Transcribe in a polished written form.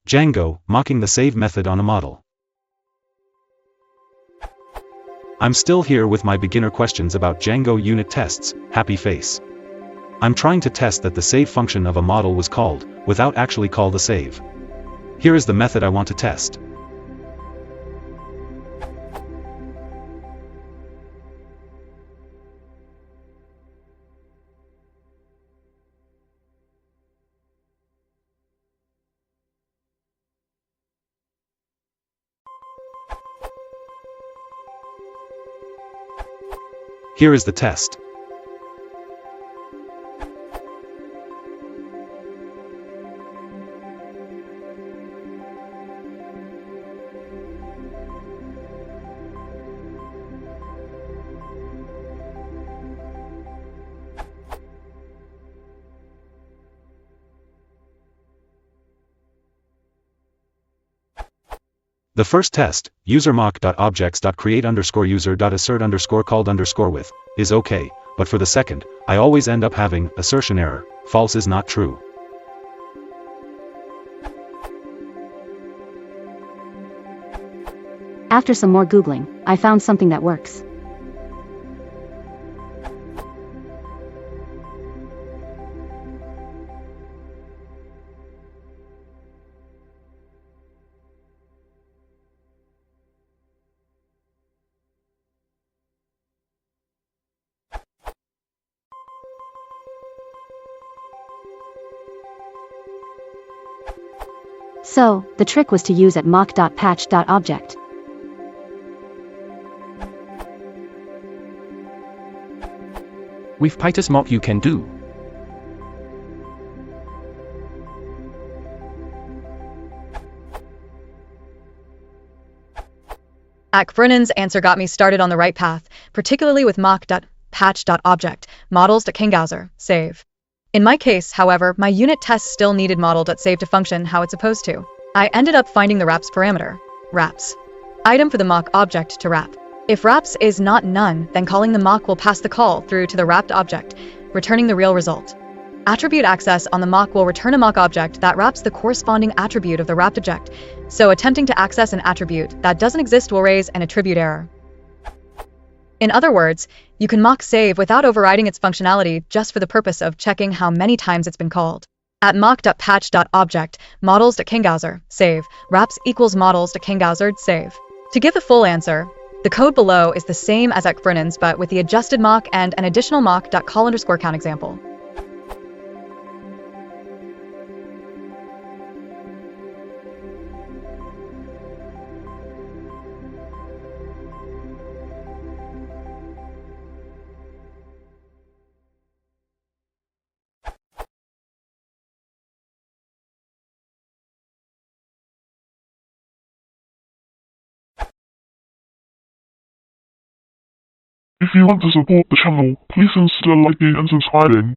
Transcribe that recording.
Django, mocking the save method on a model. I'm still here with my beginner questions about Django unit tests, happy face. I'm trying to test that the save function of a model was called, without actually call the save. Here is the method I want to test. Here is the test. The first test, user mock.objects.create_user.assert_called_with, is okay, but for the second, I always end up having assertion error, false is not true. After some more Googling, I found something that works. So, the trick was to use at mock.patch.object. With Python mock you can do. Brennan's answer got me started on the right path, particularly with mock.patch.object, models.kingauser, save. In my case, however, my unit test still needed model.save to function how it's supposed to. I ended up finding the wraps parameter, wraps, item for the mock object to wrap. If wraps is not none, then calling the mock will pass the call through to the wrapped object, returning the real result. Attribute access on the mock will return a mock object that wraps the corresponding attribute of the wrapped object, so attempting to access an attribute that doesn't exist will raise an attribute error. In other words, you can mock save without overriding its functionality just for the purpose of checking how many times it's been called. At mock.patch.object, models.kingauser, save, wraps equals models.kingauser, save. To give the full answer, the code below is the same as at Brennan's but with the adjusted mock and an additional mock.call_count example. If you want to support the channel, please consider liking and subscribing.